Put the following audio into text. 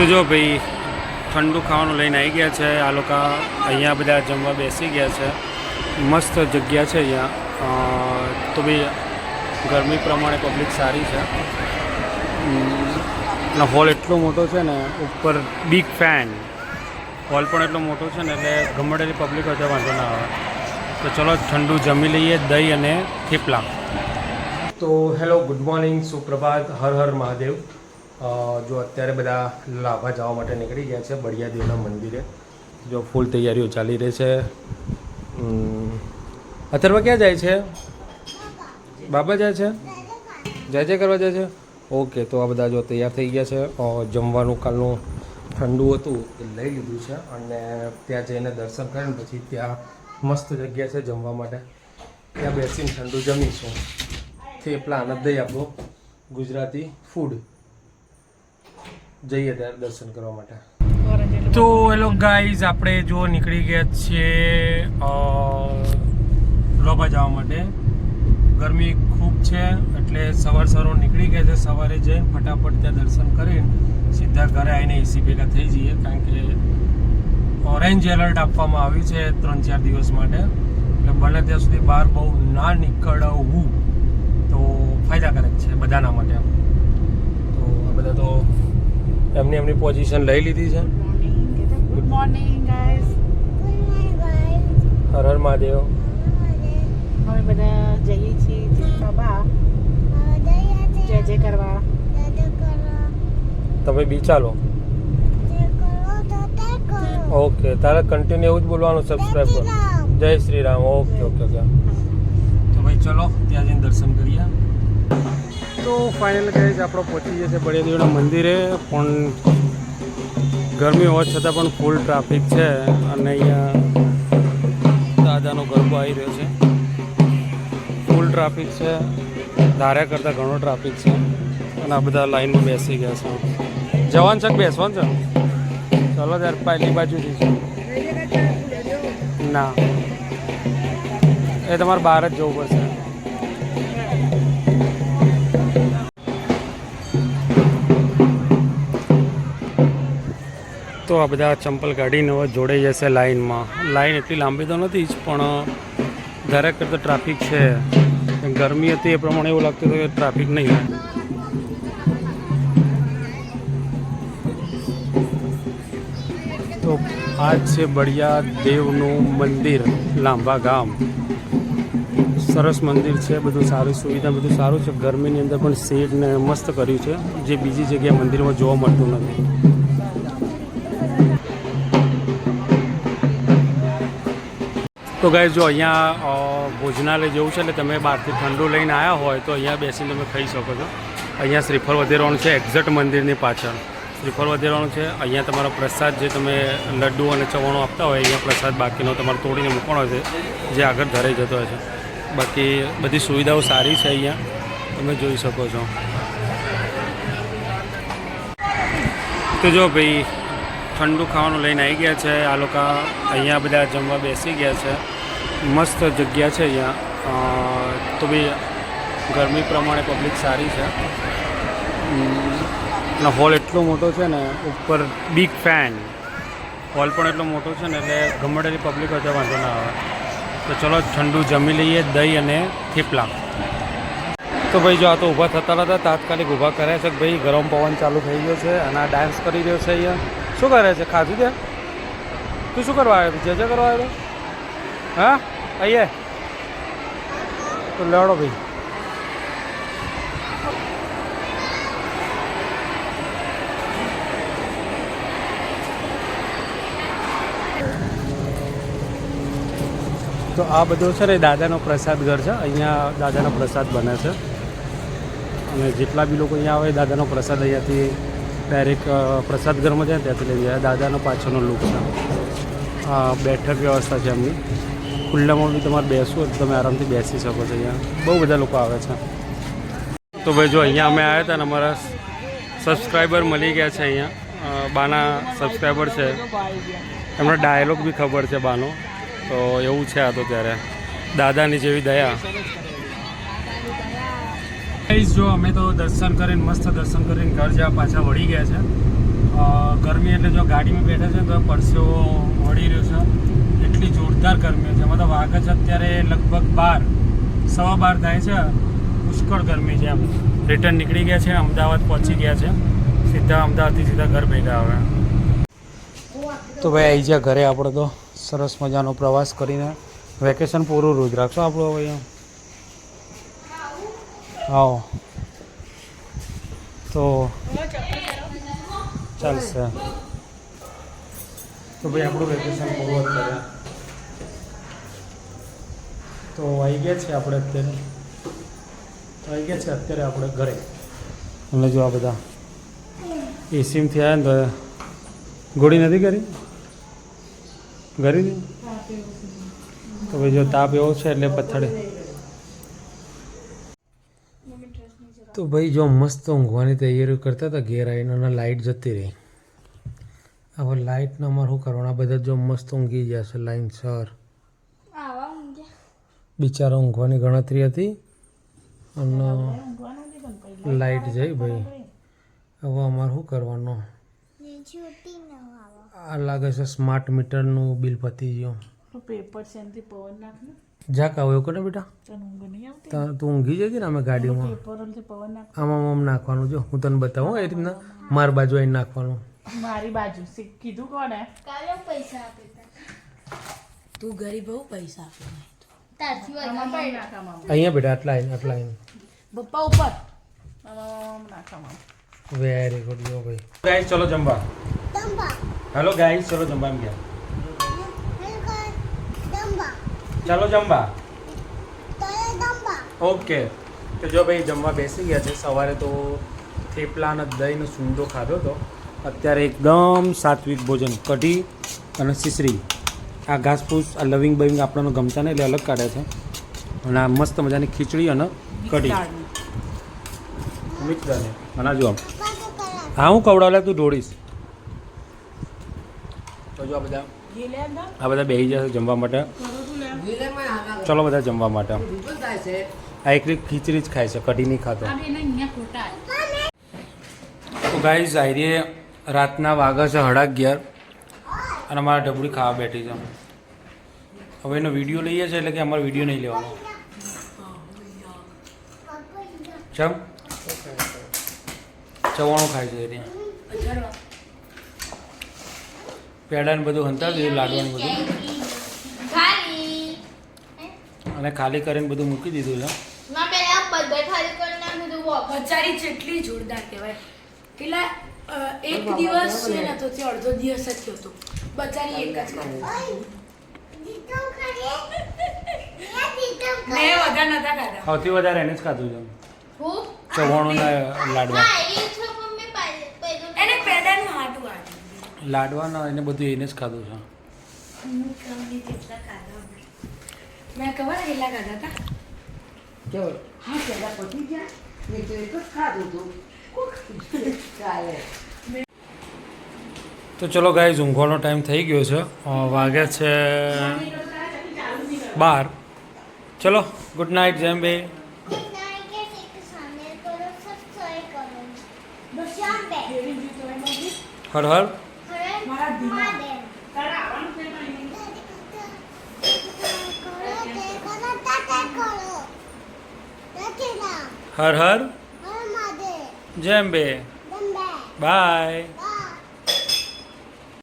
તો જો ભાઈ ઠંડુ ખાવાનું લઈને આવી ગયા છે આ લોકો. અહીંયા બધા જમવા બેસી ગયા છે. મસ્ત જગ્યા છે અહીંયા. તો ભાઈ ગરમી પ્રમાણે પબ્લિક સારી છે. અને હોલ એટલો મોટો છે ને, ઉપર બિગ ફેન. હોલ પણ એટલો મોટો છે ને એટલે ગમેટેલી પબ્લિક હોય તો વાંધો ના આવે. તો ચલો ઠંડુ જમી લઈએ, દહીં અને થેપલા. તો હેલો, ગુડ મોર્નિંગ, સુપ્રભાત, હર હર મહાદેવ. જો અત્યારે બધા લાભા જવા માટે નીકળી ગયા છે બળિયાદેવના મંદિરે. જો ફૂલ તૈયારીઓ ચાલી રહી છે. અત્યારમાં ક્યાં જાય છે? બાબા જાય છે? જય કરવા જાય છે? ઓકે, તો આ બધા જો તૈયાર થઈ ગયા છે. જમવાનું કાલનું ઠંડુ હતું એ લઈ લીધું છે અને ત્યાં જઈને દર્શન કરીને પછી ત્યાં મસ્ત જગ્યા છે જમવા માટે. ત્યાં બેસીને ઠંડુ જમીશું. થેપલા અને દહીં આપણું ગુજરાતી ફૂડ. જઈએ ત્યારે દર્શન કરવા માટે. તો હેલો ગાઈઝ, આપણે જો નીકળી ગયા છીએ લોભા જવા માટે. ગરમી ખૂબ છે એટલે સવારે નીકળી ગયા છે. સવારે જઈને ફટાફટ ત્યાં દર્શન કરીને સીધા ઘરે આવીને એસી ભેગા થઈ જઈએ, કારણ કે ઓરેન્જ એલર્ટ આપવામાં આવ્યું છે 3-4 દિવસ માટે. એટલે બને ત્યાં સુધી બહાર બહુ ના નીકળવું તો ફાયદાકારક છે બધાના માટે. તો આ બધા તો એમની પોઝિશન લઈ લીધી છે. Good morning guys. Har Har Mahadev. અમે બધા જઈએ છીએ બાબા જય કરવા. તમે બી ચાલો. ઓકે, તારે કન્ટિન્યુ એવું જ બોલવાનું. સબસ્ક્રાઈબ કરો. જય શ્રી રામ. ઓકે. તો ભાઈ ચલો ત્યાં જઈને દર્શન કરીએ. તો ફાઇનલ ગાઈઝ આપણો પહોંચી જશે બળિયાદેવના મંદિરે. પણ ગરમી હોવા છતાં પણ ફૂલ ટ્રાફિક છે અને અહીંયા દાદાનો ગરબો આવી રહ્યો છે. ફૂલ ટ્રાફિક છે, ધાર્યા કરતાં ઘણો ટ્રાફિક છે. અને આ બધા લાઈનમાં બેસી ગયા છે. જવાનું છે કે બેસવાનું છે? ચલો ત્યારે પહેલી બાજુથી છે. ના, એ તમારે બહાર જ જવું પડશે. તો આ બધા ચંપલ કાઢીને હવે જોડાઈ જશે લાઈનમાં. લાઈન એટલી લાંબી તો નથી જ, પણ ધાર્યા કરતાં ટ્રાફિક છે. ગરમી હતી એ પ્રમાણે એવું લાગતું હતું કે ટ્રાફિક નહીં હોય. તો આ છે બળિયાદેવનું મંદિર, લાંબા ગામ. સરસ મંદિર છે, બધું સારી સુવિધા, બધું સારું છે. ગરમીની અંદર પણ શેડ ને મસ્ત કર્યું છે, જે બીજી જગ્યાએ મંદિરમાં જોવા મળતું નથી. તો ગાઈઝ જો અહીંયા ભોજનાલય જેવું છે, એટલે તમે બહારથી ઠંડુ લઈને આવ્યા હોય તો અહીંયા બેસીને તમે ખાઈ શકો છો. અહીંયા શ્રીફળ વધેરવાનું છે એક્ઝેક્ટ મંદિરની પાછળ. શ્રીફળ વધેરવાનું છે. અહીંયા તમારો પ્રસાદ, જે તમે લડ્ડુ અને ચવાણું આપતા હોય, અહીંયા પ્રસાદ બાકીનો તમારે તોડીને મૂકવાનો છે, જે આગળ ધરાઈ જતો હોય છે. બાકી બધી સુવિધાઓ સારી છે અહીંયા, તમે જોઈ શકો છો. તો જો ભાઈ ઠંડુ ખાવાનું લઈને આવી ગયા છે આ લોકો. અહીંયા બધા જમવા બેસી ગયા છે. મસ્ત જગ્યા છે અહીંયા. તો ભાઈ ગરમી પ્રમાણે પબ્લિક સારી છે. અને હોલ એટલો મોટો છે ને, ઉપર બિગ ફેન. હોલ પણ એટલો મોટો છે ને એટલે ગમેટેલી પબ્લિક હોય તો વાંધો ના આવે. તો ચલો ઠંડુ જમી લઈએ, દહીં અને થેપલા. તો ભાઈ જો આ તો ઊભા થતા હતા, તાત્કાલિક ઊભા કર્યા છે કે ભાઈ ગરમ પવન ચાલુ થઈ ગયો છે અને આ ડાન્સ કરી રહ્યો છે અહીંયા. શું કરે છે? ખાધું ત્યાં? તું શું કરવા આવ્યો? જય કરવા આવ્યો? હા, આઈએ તો લડો ભાઈ. તો આ બધું છે ને દાદાનો પ્રસાદ ઘર છે. અહીંયા દાદાનો પ્રસાદ બને છે અને જેટલા બી લોકો અહીંયા આવે દાદાનો પ્રસાદ અહીંયાથી ડાયરેક્ટ પ્રસાદ ઘરમાં જાય ત્યાંથી લઈ જાય. દાદાનો પાછળનો લુક છે. આ બેઠક વ્યવસ્થા છે એમની. ખુલ્લામાં બી તમારે બેસવું હોય તો તમે આરામથી બેસી શકો છો. અહીંયા બહુ બધા લોકો આવે છે. તો ભાઈ જો અહીંયા અમે આવ્યા હતા ને અમારા સબસ્ક્રાઈબર મળી ગયા છે. અહીંયા બાના સબસ્ક્રાઈબર છે, એમનો ડાયલોગ બી ખબર છે બાનો. તો એવું છે આ તો ત્યારે દાદાની જેવી દયા. જો અમે તો દર્શન કરીને મસ્ત દર્શન કરીને ઘર જવા પાછા વળી ગયા છે. ગરમી એટલે જો ગાડીમાં બેઠા છે તો પરસેવો વળી રહ્યો છે, એટલી જોરદાર ગરમી છે. એમાં તો વાગે છે અત્યારે લગભગ 12:15 થાય છે. પુષ્કળ ગરમી છે. એમ રિટર્ન નીકળી ગયા છે, અમદાવાદ પહોંચી ગયા છે, સીધા અમદાવાદથી સીધા ઘર ભેગા આવે. તો ભાઈ આવી ગયા ઘરે. આપણે તો સરસ મજાનો પ્રવાસ કરીને વેકેશન પૂરું રોજ રાખશો આપણું હવે અહીંયા. આવો તો ચાલશે. તો ભાઈ આપણું વેકેશન પૂરું અત્યારે તો આવી ગયા છે આપણે આપણે ઘરે. અને જો આ બધા એસીમથી આવ્યા ને તો ગોળી નથી કરી હતી તો ભાઈ જો તાપ એવો છે એટલે પથ્થરે. તો ભાઈ જો મસ્ત ઊંઘવાની તૈયારી કરતા હતા ઘેર આવીને અને લાઇટ જતી રહી. હવે લાઇટને અમારે શું કરવાના? બધા જો મસ્ત ઊંઘી ગયા છે લાઇનસર. બિચારા ઊંઘવાની ગણતરી હતી અને લાઇટ જઈ ભાઈ. હવે અમારે શું કરવાનું? આ લાગે છે સ્માર્ટ મીટરનું બિલ પતી ગયું. પેપર છે એનાથી પવન નાખ ને. જા કાવ એવું કરે બેટા. તને ઊંઘ નહીં આવતી? તું ઊંઘી જતી ને અમે ગાડીમાં. પેપરથી પવન નાખ. આમ નાખવાનું. જો હું તને બતાવું એ રીતના માર બાજુ આવીને નાખવાનું. મારી બાજુ કીધું કોને? કાલે પૈસા આપે તું ગરીબ બહુ પૈસા આપે તારથી આમાં પાઈ નાખ આમાં. અહીંયા બેટા આટલા આવીને પપ્પા ઉપર આમાં નાખ આમાં. Very good. જો ભાઈ ગાઈસ ચલો જમવા. હેલો ગાઈસ ચલો જમવા એમ ગયા. ચાલો જમવા. ઓકે. તો જો ભાઈ જમવા બેસી ગયા છે. સવારે તો થેપલા અને દહીંનો સૂંદો ખાધો હતો. અત્યારે એકદમ સાત્વિક ભોજન, કઢી અને સિસરી. આ ઘાસફૂસ આ લવિંગ બવિંગ આપણને ગમતા ને એટલે અલગ કાઢે છે. અને આ મસ્ત મજાની ખીચડી અને કઢી મિક્સ દાળ. અને જો હા હું કવડાવલા તું ઢોળીશ. તો જો આ બધા બેસી જશે જમવા માટે. ચલો બધા જમવા માટે. આ એકલી ખીચડી જ ખાય છે, કઢી નહીં ખાતો. તો ગાઈઝ આયરીએ રાતના વાગે છે 11:30 અને અમારા ઢબુડી ખાવા બેઠી છે. હવે એનો વિડીયો લઈએ છીએ એટલે કે અમારો વિડીયો નહીં લેવાનો. ચમ ચવાણું ખાય છે એરી. પેડા ને બધું હંતા દીધું, લાડવાનું બધું અને ખાલી કરીને બધું મૂકી દીધું છે. બચારી જેટલી જોરદાર કહેવાય. પેલા એક દિવસ છે ને તો તે અડધો દિવસ જ થયો હતો. બચારી એક જ મેં વધારે નતા ખાધા. સૌથી વધારે એને જ ખાધું છે ચવાણું ના લાડવા. એને પેડાનું હાટું હાટું લાડવાના એને બધું એને જ ખાધું છે. મેં ખબર કેટલા ખાધા હતા? હા પેલા પતી ગયા મેં તો એક જ ખાધું હતું. ચાલે. તો ચલો ગાઈઝ ઊંઘવાનો ટાઈમ થઈ ગયો છે. વાગ્યા છે 12. ચલો ગુડ નાઇટ જેમ્બે. હર હર હર હર જેમ્બે. બાય.